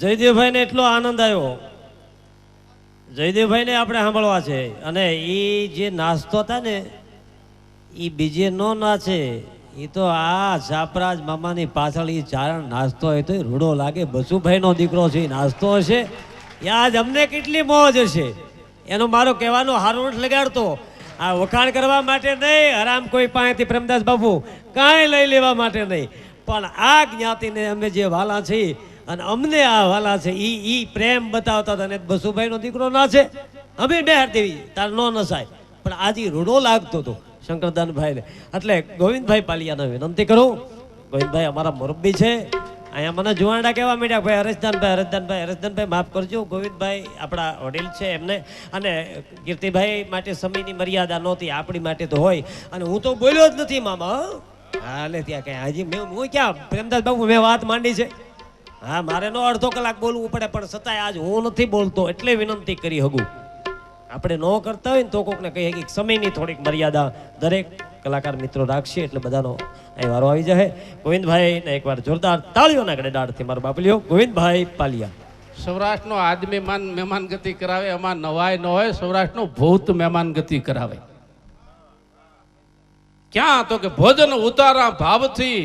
જયદેવભાઈને એટલો આનંદ આવ્યો. જયદેવભાઈને આપણે સાંભળવા છે. અને એ જે નાચતો હતા ને એ બીજે નો નાચે, એ તો આ જાપરાજ મામાની પાછળ એ ચારણ નાચતો હોય તો રૂડો લાગે. બસુભાઈનો દીકરો છે, નાચતો હશે. આજ અમને કેટલી મોજ હશે. એનો મારો કહેવાનો હારો નથી લગાડતો. આ વખાણ કરવા માટે નહીં, આરામ કોઈ પાસેથી પ્રેમદાસ બાપુ કાંઈ લઈ લેવા માટે નહીં, પણ આ જ્ઞાતિને અમે જે વાલા છીએ અને અમને આ વાલા છે એ પ્રેમ બતાવતા હતા. ને બસુભાઈનો દીકરો ના છે, અમે બેહાર દેવી તાર નો નસાય, પણ આજે રૂડો લાગતો હતો શંકરદાનભાઈને. એટલે ગોવિંદભાઈ પાલિયાને વિનંતી કરું. ગોવિંદભાઈ અમારા મુરબ્બી છે. અહીંયા મને જુવાડા કહેવા માંડ્યા, ભાઈ હરેશદાનભાઈ માફ કરજો. ગોવિંદભાઈ આપણા વડીલ છે એમને, અને કીર્તિભાઈ માટે સમયની મર્યાદા નહોતી, આપણી માટે તો હોય. અને હું તો બોલ્યો જ નથી મામા. હાલે ત્યાં કઈ હજી હું ક્યાં પ્રેમદાસ બાબુ મેં વાત માંડી છે. હા, મારે નો અડધો કલાક બોલવું પડે, પણ છતાંય આજ હું નથી બોલતો એટલે વિનંતી કરી હગું. આપણે ન કરતા હોય ને તો કોકને કહીએ કે સમયની થોડીક મર્યાદા દરેક કલાકાર મિત્રો રાખશે, એટલે બધાનો અહીં વારો આવી જાય. ગોવિંદભાઈને એકવાર જોરદાર તાળીઓના ગડેડાટથી મારો બાપલીઓ ગોવિંદભાઈ પાલિયા. સૌરાષ્ટ્રનો આદમી મહેમાન ગતિ કરાવે, એમાં નવાય ન હોય. સૌરાષ્ટ્રનો ભૂત મહેમાન ગતિ કરાવે. ક્યાં તો કે ભોજન ઉતારા ભાવથી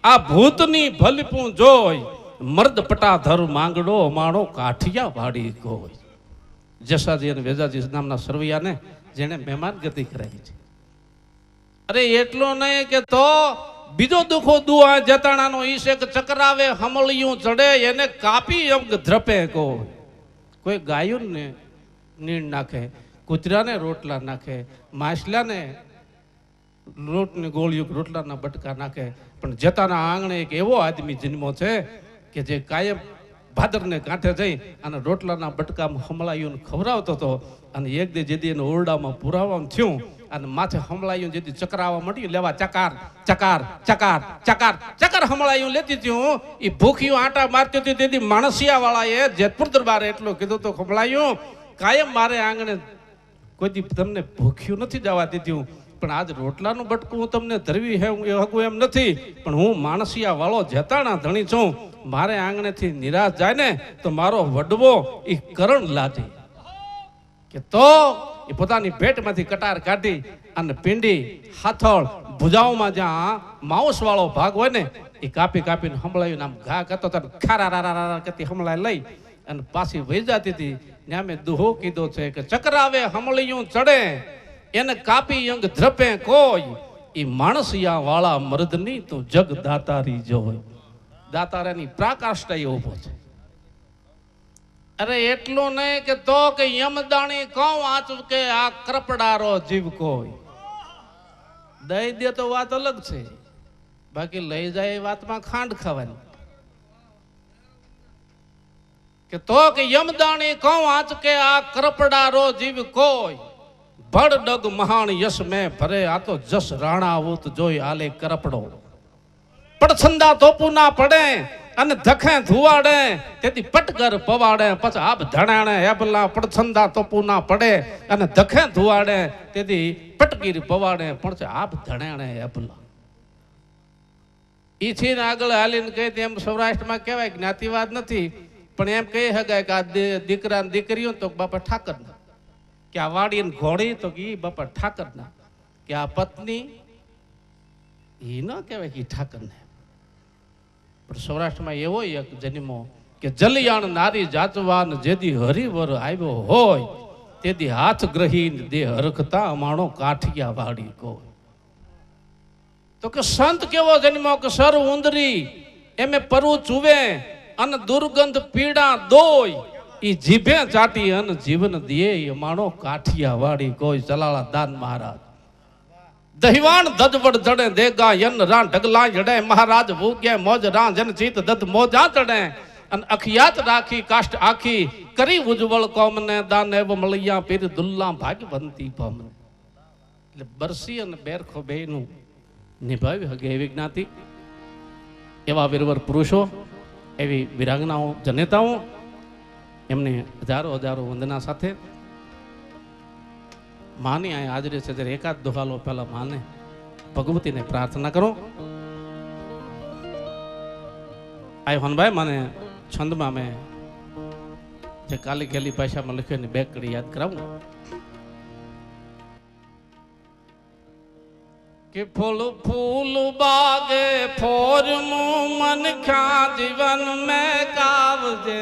આ ભૂતની ભલપું જોઈ, મર્દ પટાધર માંગડો અમાણો કાઠિયા વાડી ગોય. જસાજી અને વેજાજી નામના સરવૈયાને જેને મહેમાન ગતિ કરાવી છે. અરે એટલો નહીં કે તો બીજો દુખો દુઆ જતાણાનો ઈશેક ચકરાવે હમળિયું ચડે, એને કાપી અંગ ધ્રપે કોઈ. કોઈ ગાયું ને નીણ નાખે, કૂતરાને રોટલા નાખે, માછલાને લોટની ગોળીઓ રોટલાના બટકા નાખે, પણ જતાના આંગણે એક એવો આદમી જન્મો છે કે જે કાયમ ભાદરને કાંઠે જઈ અને રોટલાના બટકામાં હમળાયું ખવડાવતો હતો. અને એક દે જેદી એને ઓરડામાં પુરાવામાં થયું અને માથે હમળાયું જેથી ચકરાવા મળ્યું, લેવા ચકાર ચકાર ચકાર ચકાર ચકાર હમળાયું લેતી થયું. એ ભૂખ્યું આટા મારતી હતી. તેથી માણસિયા વાળાએ જેતપુર દરબારે એટલું કીધું તો હમળાયું કાયમ મારે આંગણે કોઈ તમને ભૂખ્યું નથી જવા દીધું, પણ આજ રોટલાનું બટકું હું તમને ધરવી હગું એમ નથી, પણ હું માણસિયા વાળો જેતાણા ધણી છું. મારે આંગણેથી નિરાશ જાય ને તો મારો વડવો એ કરણ લાજે કે તો એ પોતાની ભેટમાંથી કટાર કાઢી અને પિંડી હાથળ ભુજાઓમાં જ્યાં માઉસ વાળો ભાગ હોય ને એ કાપી કાપીને હમળાયું આમ ઘા કરતો હતો. ખારા રારા કરતી હમળાય લઈ અને પાછી વહી જતી હતી. ત્યાં મેં દુહો કીધો છે કે ચકરાવે હમળિયું ચડે, એને કાપી અંગ ધ્રપે કોઈ. એ માણસિયા વાળા મર્દની તો જગ દાતારી જોય. દાતારાની પ્રાકાષ્ઠા ઉભો છે. અરે એટલું નહીં કે તો કે યમદાણી કહું આચું કે આ કરપડારો જીવ કોઈ. દઈ દે તો વાત અલગ છે, બાકી લઈ જાય એ વાતમાં ખાંડ ખાવાની. કે તો કે યમદાણી કહું આચ કે આ કરપડારો જીવ કોઈ, ભડ ડગ મહાન યશ મેં ભરે, આ તો જસ રાણા આવત જોઈ આલે કરપડો. પડછંદા તોપુ ના પડે અને ધખે ધુવાડે, તેથી પટકર પવાડે પછી આપ ધણાણે એબલા. પડછંદા તોપુ ના પડે અને ધખે ધુવાડે, તેથી પટકીર પવાડે પણ આપ ધણાણે એબલા. ઈ છે ને આગળ હાલીને કહે એમ સૌરાષ્ટ્રમાં કહેવાય જ્ઞાતિવાદ નથી, પણ એમ કહી શકાય કે આ દીકરા દીકરીઓ તો બાપા ઠાકરના, કે આ વાડી ઘોડી તો કે બાપા ઠાકરના, કે આ પત્ની એ ન કહેવાય કે ઠાકરને. પણ સૌરાષ્ટ્રમાં એવો એક જન્મો કે જલિયાણ નારી જાચવાન જેદી હરિવર આવ્યો હોય, તેથી હાથ ગ્રહીને દેહ હરખતા અમાણો કાઠિયા વાડી કોઈ. તો કે સંત કેવો જન્મો કે સર ઉંદરી એમે પરુ ચુવે અને દુર્ગંધ પીડા દોય, ઈ જીભે ચાટી અને જીવન દિયે અમાણો કાઠિયા વાડી કોઈ. ચલાળા દાન મહારાજ. દહીવાણ દજવડ જડે દેગા યન રા ઢગલા જડે, મહારાજ ભૂગ્યા મોજ રા જન ચિત દત મોજા ચડે, અને અખિયાત રાખી કાષ્ટ આખી કરી ઉજ્જવળ કોમને, દાન એવ મળિયા પીર દુલ્લા ભાગ્યવંતી પમને. એટલે બરસી અને બેરખો બેનું નિભાવી હગે એવી જ્ઞાતિ, એવા વીરવર પુરુષો, એવી વિરાંગનાઓ જનેતાઓ, એમને હજારો હજારો વંદના સાથે માની અહીંયા હાજરી છે. ત્યારે એકાદ દોહાલો પહેલા માને ભગવતીને પ્રાર્થના કરો. આય હનભાઈ મને છંદમાં મેં માટે કાલી ખેલી ભાષામાં લખ્યો બે કડી યાદ કરાવું કે ફૂલ ફૂલ બાગે ફોરમું મન ખા જીવન મેં કાવજે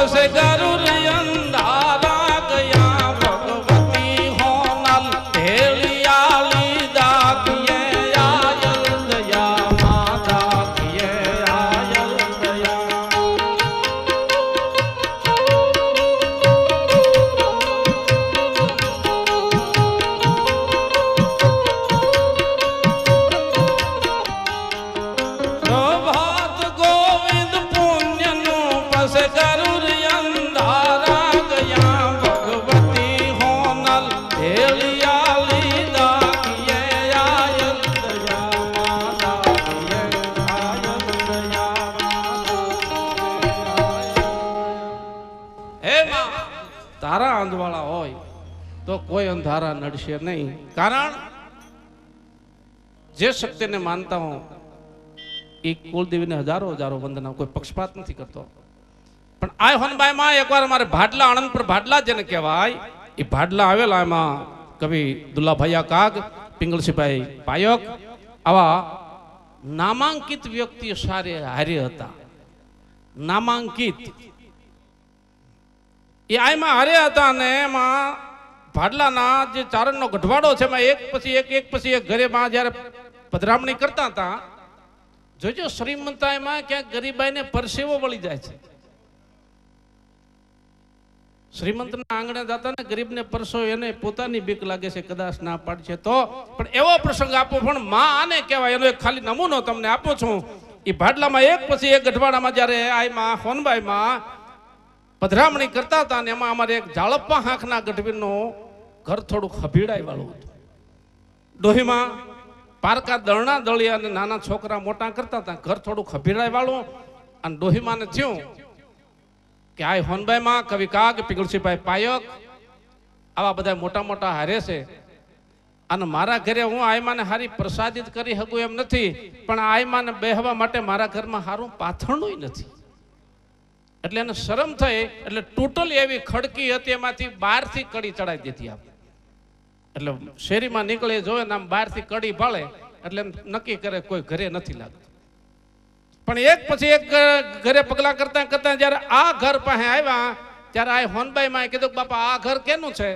से जरूर अंधारा તારા અંધવાળા હોય તો કોઈ અંધારા નડશે નહીં. કારણ જે શક્તિને માનતા હું એ કુલદેવીને હજારો હજારો વંદના, કોઈ પક્ષપાત નથી કરતો. પણ આ હોનબાઈમાં એકવાર મારે ભાડલા, આણંદ પર ભાડલા જેને કહેવાય, એ ભાડલા આવેલા. એમાં કવિ દુલ્લાભાઈ કાગ, પિંગળસીભાઈ પાયક, આવા નામાંકિત વ્યક્તિઓ સારે હારે હતા. નામાંકિત એ આમાં હારે હતા. અને એમાં ભાડલાના જે ચારણનો ગઢવાડો છે એમાં એક પછી એક ઘરેમાં જ્યારે પધરામણી કરતા હતા, જોજો શ્રીમંતાઈમાં ક્યાંક ગરીબાઈને પરસેવો વળી જાય છે. શ્રીમંતના આંગણે જતા ને ગરીબને પરસો, એને પોતાની બીક લાગે છે કદાચ ના પાડશે તો. પણ એવો પ્રસંગ આપો, પણ માં આને કહેવાય. એનો એક ખાલી નમૂનો તમને આપું છું. એ ભાડલામાં એક પછી એક ગઢવાડામાં જ્યારે આઈમાં હોનબાઈમાં પધરામણી કરતા હતા ને એમાં અમારે એક જાળપ્પા હાંખના ગઢવીરનું ઘર થોડુંક હભીડાઈ વાળું હતું. ડોહીમાં પારકા દળના દળિયા અને નાના છોકરા મોટા કરતા હતા. ઘર થોડુંક હભીડાઈ વાળું. અને ડોહીમાને થયું કે આ હોનબાઈમાં કવિ કાગ, પિંગળસીભાઈ પાયક, આવા બધા મોટા મોટા હારે છે. અને મારા ઘરે હું આયમાને હારી પ્રસાદિત કરી શકું એમ નથી, પણ આયમાને બેહવા માટે મારા ઘરમાં સારું પાથરણું નથી. એટલે એને શરમ થઈ, એટલે ટોટલી એવી ખડકી હતી, એમાંથી બહારથી કડી ચડાવી દીધી. આપણે એટલે શેરીમાં નીકળે જોવે ને આમ બહારથી કડી ભાળે એટલે નક્કી કરે કોઈ ઘરે નથી લાગતું. પણ એક પછી એક ઘરે પગલા કરતા કરતા જયારે આ ઘર પાસે આવ્યા ત્યારે આ હોનબાઈમાં કીધું, બાપા આ ઘર કેનું છે?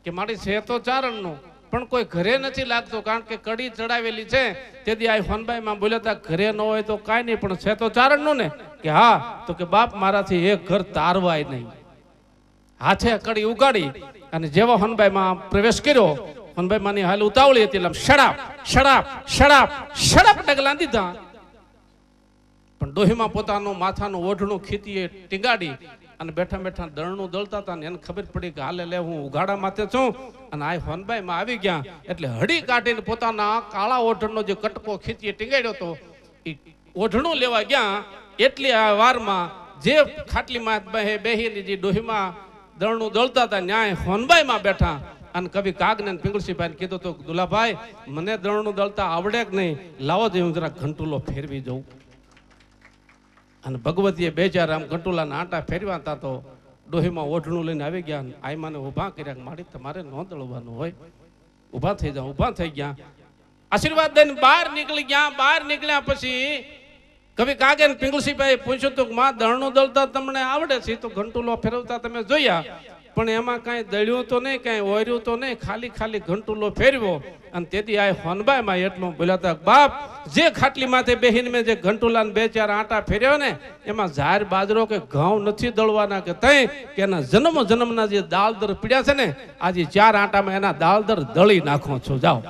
કે મારી છે તો ચારણનું, પણ કોઈ ઘરે નથી લાગતું, કારણ કે કડી ચડાવેલી છે. તેથી આ હોનબાઈમાં બોલ્યા હતા, ઘરે ન હોય તો કાંઈ નહીં, પણ છે તો ચારણનું ને? કે હા. તો કે બાપ, મારાથી એક ઘર તારવાય નહીં. હાથે કડી ઉગાડી અને જેવો હોનબાઈમાં પ્રવેશ કર્યો, હોનબાઈમાંની હાલ ઉતાવળી હતી, એટલે શડાપ શડાપ શડાપ શડાપ ડગલા દીધા. પણ ડોહીમાં પોતાનું માથાનું ઓઢણું ખીતીએ ટીંગાડી અને બેઠા બેઠા દળનું દળતા હતા. એને ખબર પડી કે હાલે લે, હું ઉઘાડા માથે છું. અને આ હોનબાઈમાં આવી ગયા એટલે હડી કાઢીને પોતાના કાળા ઓઢણનો જે કટકો ખીતીએ ટીંગાડ્યો હતો એ ઓઢણું લેવા ગયા. એટલી આ વારમાં જે ખાટલીમાં બેહીને જે ડોહીમાં દળનું દળતા હતા ન્યાય હોનબાઈમાં બેઠા. અને કવિ કાગને પિંગળસીભાઈને કીધું તો, દુલાભાઈ મને દળનું દળતા આવડે કે નહીં, લાવો દે હું જરા ઘંટુલો ફેરવી જઉં. અને ભગવતીએ બે ચાર આમ ઘંટુલાના આંટા ફેરવ્યા હતા તો ડોહીમાં ઓઢણું લઈને આવી ગયા. આઈમાને ઊભા કર્યા, માડી તમારે ન દળવાનું હોય, ઊભા થઈ જાઓ. ઊભા થઈ ગયા, આશીર્વાદ દઈને બહાર નીકળી ગયા. બહાર નીકળ્યા પછી કવિ કાગે પિંગળસીભાઈ પૂછ્યું તો, માં દળનું દળતા તમને આવડે છે? તો ઘંટુલો ફેરવતા તમે જોયા, પણ એમાં કાંઈ દળ્યું તો નહીં, કાંઈ ઓર્યું તો નહીં, ખાલી ખાલી ઘંટુલો ફેરવ્યો. અને તેથી આ હોનબાઈમાં એટલું બોલ્યા હતા, બાપ જે ખાટલી માથે બેહીને મેં જે ઘંટુલાને બે ચાર આંટા ફેર્યો ને એમાં ઝાર બાજરો કે ઘઉં નથી દળવાના કે તઈ કે એના જન્મ જન્મના જે દાળદર પીડ્યા છે ને, આજે ચાર આંટામાં એના દાળદર દળી નાખો છો. જાઓ.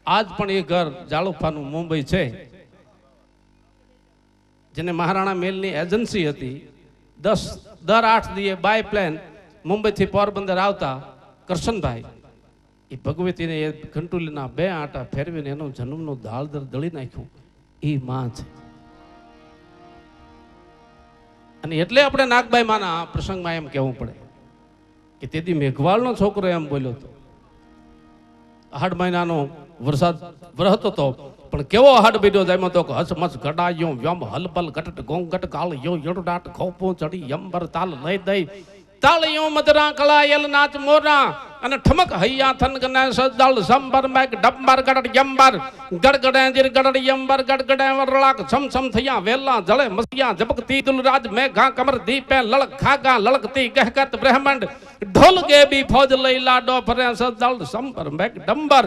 આજ પણ એ ઘર જાળુફાનું મુંબઈ છે, જેને મહારાણા મેલની એજન્સી હતી. દર 8 દીએ બાય પ્લેન મુંબઈથી પોરબંદર આવતા કરશનભાઈ, એ ભગવતીને એ ઘંટુલીના બે આંટા ફેરવીને એનો જન્મનું દાળદર દળી નાખ્યું. એ માં છે. અને એટલે આપણે નાગબાઈ માના પ્રસંગમાં એમ કહેવું પડે કે તેથી મેઘવાળનો છોકરો એમ બોલ્યો હતો. 8 મહિનાનો વરસાદ વરસતો હતો, પણ કેવો હાડ બીડ્યો જામ્યો તો, હસમસ ઘડાયો વ્યમ હલબલ ઘટટ ગોંગટ કાળ યો યડડાટ ખોપો ચડી યંબર તાલ લઈ દઈ તાળિયો મદરા કળાયલ નાચ મોરા અને ઠમક હૈયા થન ગના સદલ સંબર મેક ડંબર ગડ યંબર ગડગડે જીર ગડ યંબર ગડગડે વરલાક છમ છમ થયા વેલા જળે મસિયા જબકતી દુલરાજ મેઘા કમર દીપે લળક ખાગા લળકતી ગહગત બ્રહ્માંડ ઢોલ કે બી ફોજ લઈ લાડો ફરે સદલ સંબર મેક ડંબર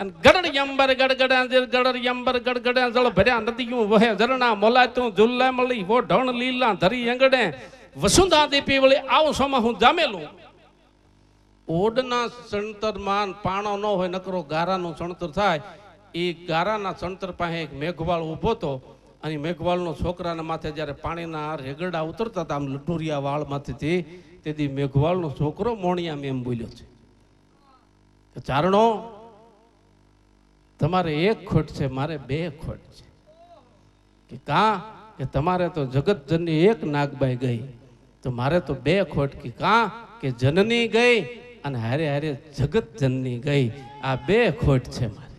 અને ગડ યંબર ગડગડે જીર ગડ યંબર ગડગડે જળ ભર્યા નદીયું વહે ઝરણા મોલાતું ઝુલ્લે મળી વો ઢણ લીલા ધરી અંગડે વસુંધા દીપી વળી આવું સોમાં હું જામેલું. ઓડના ચણતરમાં પાણો ન હોય, નકરો ગારાનું ચણતર થાય. એ ગારાના ચણતર પાસે એક મેઘવાળ ઊભો હતો અને મેઘવાળનો છોકરાના માથે જ્યારે પાણીના રેગડા ઉતરતા હતા આમ લટુરિયા વાળમાંથી, તેથી મેઘવાળનો છોકરો મોણિયામ એમ બોલ્યો છે કે ચારણો તમારે એક ખોટ છે, મારે બે ખોટ છે. કે કા કે તમારે તો જગતજનની એક નાગબાઈ ગઈ તો મારે તો બે ખોટકી કાં કે જનની ગઈ અને હારે હારે જગત જનની ગઈ, આ બે ખોટ છે મારે.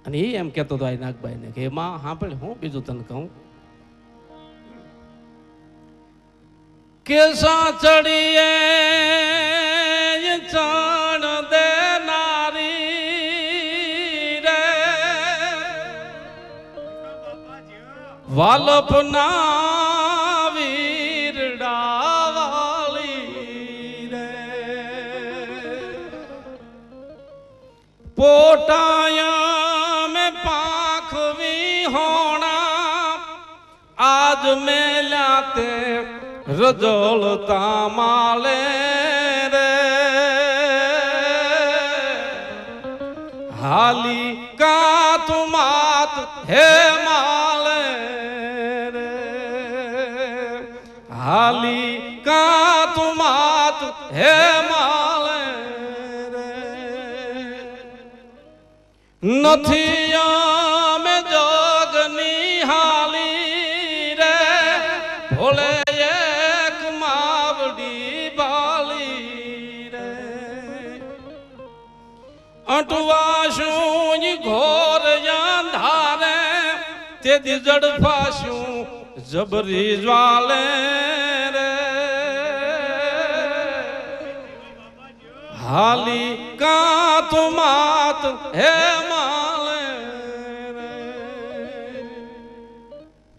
અને એ એમ કહેતો હતો આ નાગબાઈને કે માં સાંભળ, હું બીજું તને કહું કે સાચડીએ ચાણ દેનારી રે વાલપના વીરડા વાળી રે પોટાયા મેં પાંખવી હોણા આજ મેલ્યા તે રજોળતા માલે રે હાલી કાત માત હે માલે રે હાલી કાત માત હે માલે રે નથી અમે જોગની હાલી રે ભોલે અટવાશું ઘોર અંધારે તેથી જડફાશું જબરી જ્વાલે રે હાલી કાત માત હે માલે રે.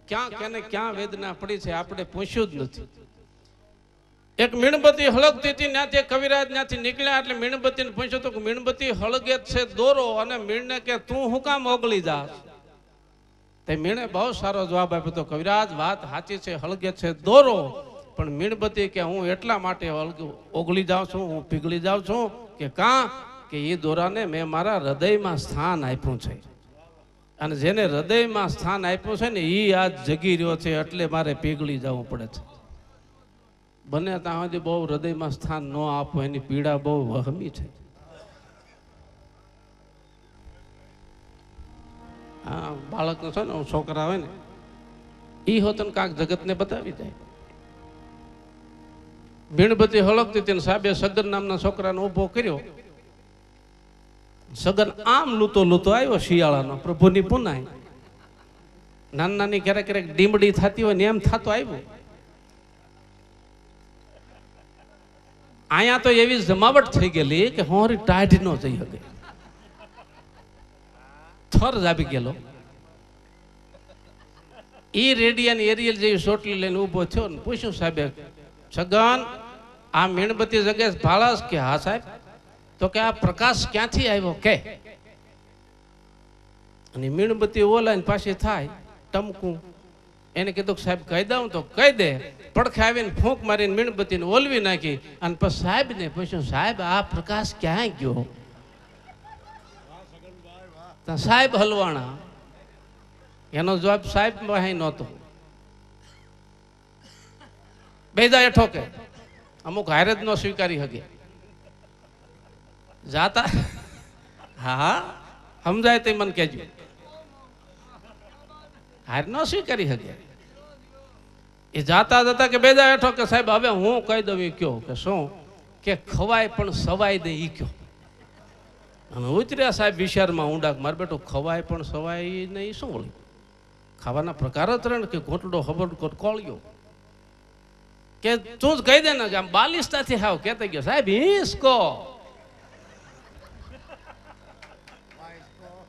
ક્યાં કેને ક્યાં વેદના પડી છે આપણે પૂછ્યું જ નથી. એક મીણબત્તી હળગતી હતી, ત્યાંથી કવિરાજ ત્યાંથી નીકળ્યા એટલે મીણબત્તીને પૂછ્યું તો કે મીણબત્તી હળગે છે દોરો, અને મીણને કે તું હું કામ ઓગળી જાસ? તે મીણે બહુ સારો જવાબ આપ્યો તો કવિરાજ વાત સાચી છે, હળગે છે દોરો, પણ મીણબત્તી કે હું એટલા માટે ઓગળી જાઉં છું, હું પીગળી જાઉં છું કે કાં કે એ દોરાને મેં મારા હૃદયમાં સ્થાન આપ્યું છે, અને જેને હૃદયમાં સ્થાન આપ્યું છે ને એ આજ જગી રહ્યો છે, એટલે મારે પીગળી જવું પડે છે. બને ત્યાં સુધી બહુ હૃદયમાં સ્થાન ન આપો, એની પીડા બહુ વહમી છે. હા, બાળકનો છે ને છોકરા આવે ને એ હોતને કાંક જગતને બતાવી જાય. મીણબત્તી હળગતી તેને સાહેબે સગન નામના છોકરાને ઉભો કર્યો. સગન આમ લૂતો લૂતો આવ્યો શિયાળાનો, પ્રભુની પુનાય નાની નાની ક્યારેક ક્યારેક ડીમડી થતી હોય ને એમ થતો આવ્યો. અહીંયા તો એવી જમાવટ થઈ ગયેલી કે હોરી ટાઢ ન જઈ શકે, થર જ આવી ગયેલો. ઈ રેડિયન એરિયલ જેવી સોટલી લઈને ઉભો થયો ને પૂછ્યું સાહેબે, છગન આ મીણબત્તી જગ્યાએ ભાળસ? કે હા સાહેબ. તો કે આ પ્રકાશ ક્યાંથી આવ્યો કે? અને મીણબત્તી ઓલાઈને પાછી થાય ટમકું. એને કીધું કે સાહેબ કહી દઉં? તો કહી દે. પડખે આવીને ફૂંક મારીને મીણબત્તીને ઓલવી નાખી અને પછી સાહેબને પૂછ્યું, સાહેબ આ પ્રકાશ ક્યાં ગયો? સાહેબ હલવાણા. એનો જવાબ સાહેબ વાહી નહોતો. બેદા એઠો કે અમુક હારે જ ન સ્વીકારી શકે જાતા. હા સમજાય તે મને કહેજો. હાર ન સ્વીકારી શકે એ જાતા જતા કે બેદા એઠો કે સાહેબ હવે હું કહી દઉં. એ કયો કે શું? કે ખવાય પણ સવાય દે. ઈ કયો. અને ઉતર્યા સાહેબ વિચારમાં ઊંડા, મારે બેટો ખવાય પણ સવાય નહીં શું વળી? ખાવાના પ્રકાર જ રહે કે ઘોટડો ખબર કોળ્યો કે તું જ કહી દે ને કે આમ બાલિશતાથી હાવ કહેતા ગયો સાહેબ હિંસકો.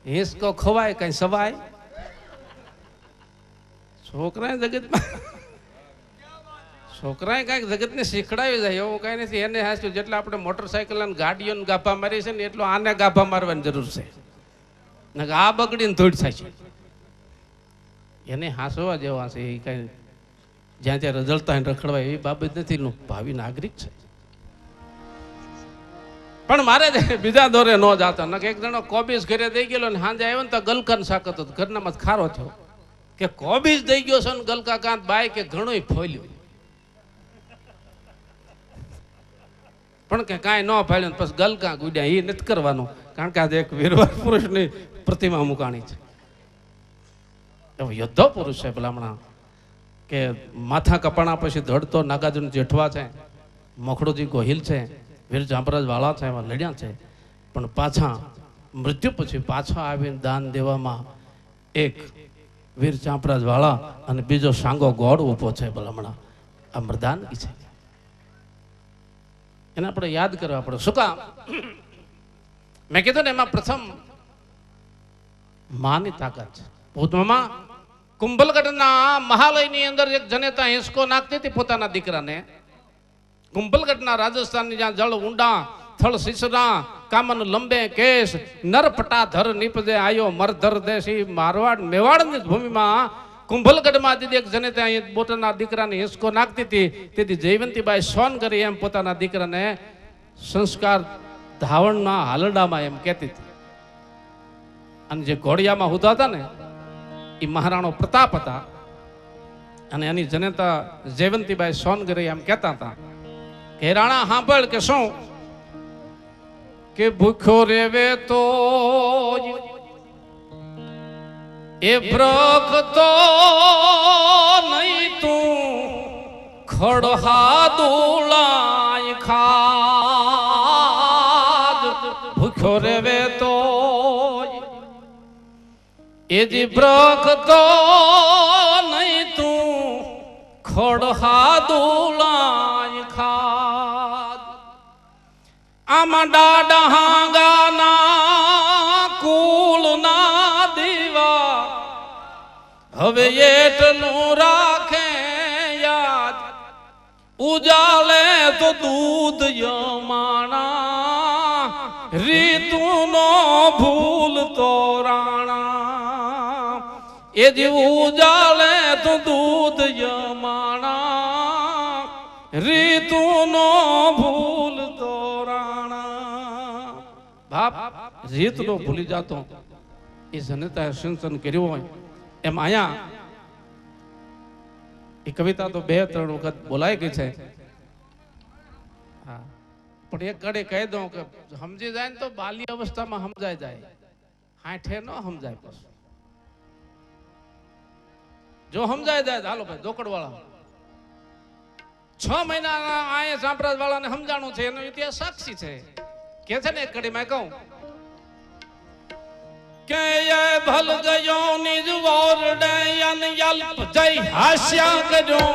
હિંસકો ખવાય કઈ સવાય? છોકરા જગતમાં છોકરાએ કાંઈક જગતને શીખડાવી જાય એવું કાંઈ નથી. એને હાસ્યું જેટલા આપણે મોટરસાઇકલ અને ગાડીઓને ગાભા મારી છે ને એટલો આને ગાભા મારવાની જરૂર છે. આ બગડીને ધૂળ થાય છે. એને હાંસવા જેવા છે. એ કાંઈ જ્યાં ત્યાં રજળતા રખડવાય એવી બાબત નથી. ભાવિ નાગરિક છે. પણ મારે બીજા દોરે ન જાતા. ને એક જણો કોબીજ ઘરે દઈ ગયેલો ને સાંજે આવ્યો ને તો ગલકાનો શાક હતો. ઘરનામાં ખારો થયો કે કોબીજ દઈ ગયો છે ને ગલકા કાંત બાય કે ઘણું ફોલ્યું. પણ કે કાંઈ ન ફાળ્યું પછી ગલકા ગુડ્યા. એ નથી કરવાનું, કારણ કે આજે એક વીરવાર પુરુષની પ્રતિમા મુકાણી છે. એવો યોદ્ધો પુરુષ છે ભલામણા કે માથા કપાણા પછી ધડતો નાગાર્જુન જેઠવા છે, મખડોજી ગોહિલ છે, વીર ચાંપરાજ વાળા છે, એમાં લડ્યા છે. પણ પાછા મૃત્યુ પછી પાછા આવીને દાન દેવામાં એક વીર ચાંપરાજ વાળા અને બીજો સાંગો ગોળ ઊભો છે ભલામણા. આ મરદાનગી છે, એને આપણે યાદ કરવા પડે. શું કામ? મેં કીધું ને એમાં પ્રથમ માની તાકાત છે. ભૂતમાં કુંભલગઢના મહાલયની અંદર એક જનેતા હિંસકો નાખતી હતી પોતાના દીકરાને. કુંભલગઢના રાજસ્થાનની જ્યાં જળ ઊંડા, થળ શીસરા, કામન લંબે કેશ, નરપટા ધર નીપજે આયો મરધર દેશી મારવાડ મેવાડની ભૂમિમાં કુંભલગઢમાં દીદી એક જનેતા પોતાના દીકરાને હિંસકો નાખતી હતી. તેથી જયવંતીબાઈ સોન કરી એમ પોતાના દીકરાને સંસ્કાર ધાવણના હાલડામાં એમ કહેતી હતી. અને જે ઘોડિયામાં હુતા હતા ને એ મહારાણો પ્રતાપ હતા. અને એની જનેતા જયવંતીબાઈ સોનગરી એમ કહેતા હતા કે રાણા સાંભળ કે શું કે ભૂખ્યો રેવે તો એ ભ્રખ તો નહીં તું ખડહા દુલાય ખાદ. ભૂખ્યો રેવે તો એ જી ભ્રખ તો નહીં તું ખડહા દુલાય ખાદ. આમાં ડાડા હાંગાના કુલના દીવા હવે એટલું રાખે યાદ. ઉજાલે તો દૂધ યમાણા રીતુનો ભૂલ તો રાણા. એ જેવું ઉજાલે તો દૂધ યમાણા રીતુનો ભૂલ તો રાણા. બાપ રીતનો ભૂલી જાતો એ જનતાએ સિંચન કર્યું હોય એમ આયા એ કવિતા તો 2-3 વખત બોલાઈ ગઈ છે. હા, પણ એક કડે કહી દઉં કે સમજી જાય ને તો બાલ્ય અવસ્થામાં સમજાય જાય, હાઠે ન સમજાય. પછી જો સમજાય જાય હાલો ભાઈ જોકડ વાળા 6 મહિનાના આયા ચાંપરાજ વાળાને સમજાણું છે, એનો ઇતિહાસ સાક્ષી છે. કે છે ને એક કડીમાં કહું કે એ ભલ ગયો નિજ વોરડે અન યલ્પ જય હાસ્યા કર્યો.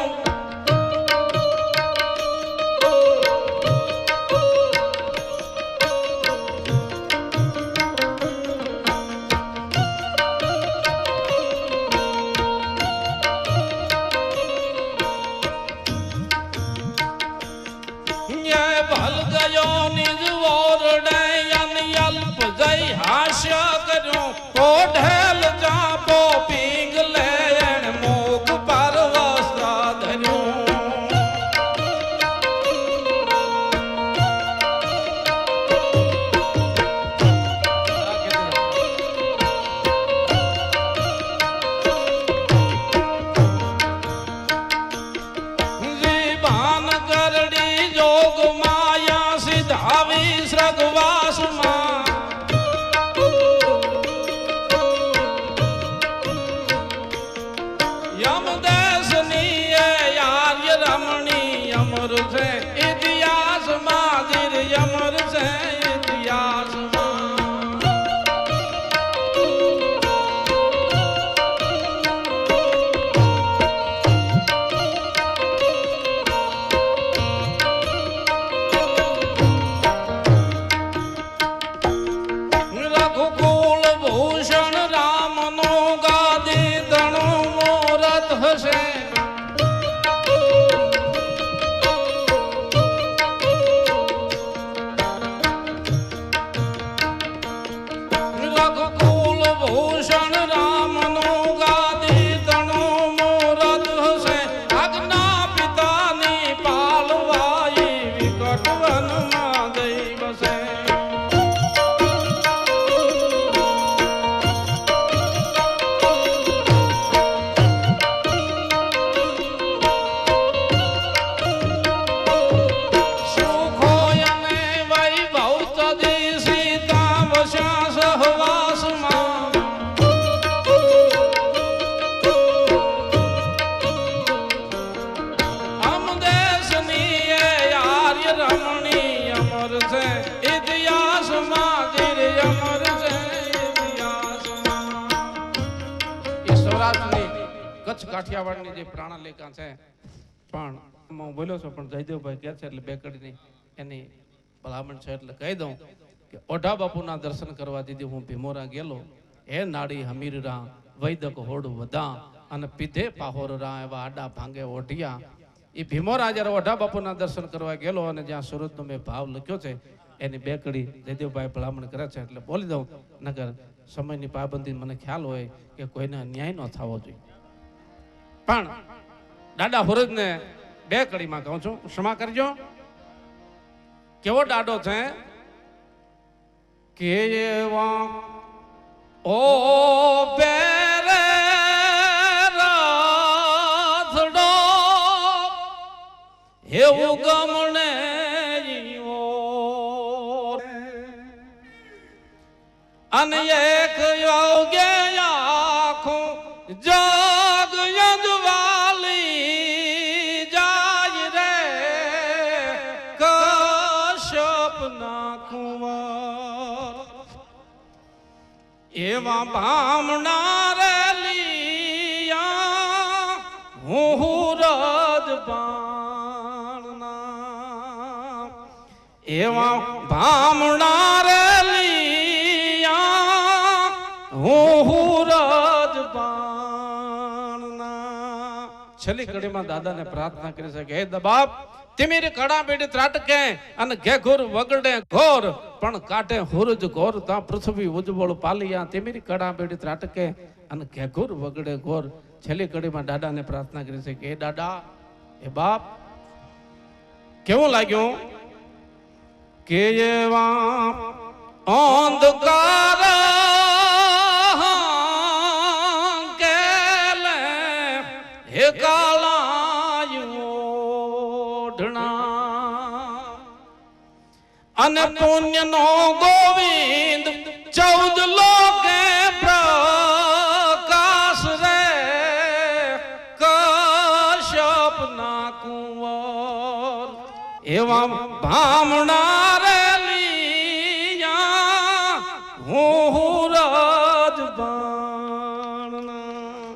ભલ ગયો નિજ વોરડે અન યલ્પ જય હાસ્યા કર્યો. કોઢેલ જાપો પીંગ લે મુખ પર વસ્ત્ર કાઠિયાવાડની જે પ્રાણાલેખા છે પણ હું બોલ્યો છું પણ જયદેવભાઈ કહે છે એટલે બે કડીની એની ભલામણ છે એટલે કહી દઉં કે ઓઢા બાપુના દર્શન કરવા દીધી હું ભીમોરા ગયેલો હે નાડી હમીરરા વૈદક હોડ વધા અને પીધે પાહોરરા એવા આડા ભાંગે ઓઢિયા એ ભીમોરા જ્યારે ઓઢા બાપુના દર્શન કરવા ગયેલો અને જ્યાં સુરતનો મેં ભાવ લખ્યો છે એની બે કડી જયદેવભાઈ ભલામણ કરે છે એટલે બોલી દઉં નગર સમયની પાબંદી મને ખ્યાલ હોય કે કોઈને અન્યાય ન થવો જોઈએ પણ દાદા હુરજને બે કડીમાં કહું છું ક્ષમા કરજો કેવો દાડો છે કે એવા ઓ બેરે રાધડો એવું ગમણે અને એક યોગ્ય આખું જગ યજવાલી જાય રે કશ્યપ ના કુંવર એવા ભામણા રે લીયા હું રજબાણના એવા ભામણા રે છેલ્લી કડીમાં દાદાને પ્રાર્થના કરી છે કે હે દબાપ તિમીર કડા બેડી ત્રાટકે અને ઘેઘુર વગડે ઘોર પણ કાટે હુરજ ઘોર તા પૃથ્વી ઉજ્જવળ પાલિયા તિમીર કડા બેડી ત્રાટકે અને ઘેઘુર વગડે ઘોર છેલ્લી કડીમાં દાદાને પ્રાર્થના કરી છે કે હે દાદા હે બાપ કેવું લાગ્યું કે એવા અંધકાર હે કાળાયોઢણા અને પુણ્ય નો ગોવિંદ 14 લોકે પ્રકાશ રે કશ્યપ ના કુંવર એવા ભામણા રે લીયા હું રજબાણના.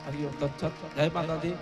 હરિયો તત્સત. જય માતાજી.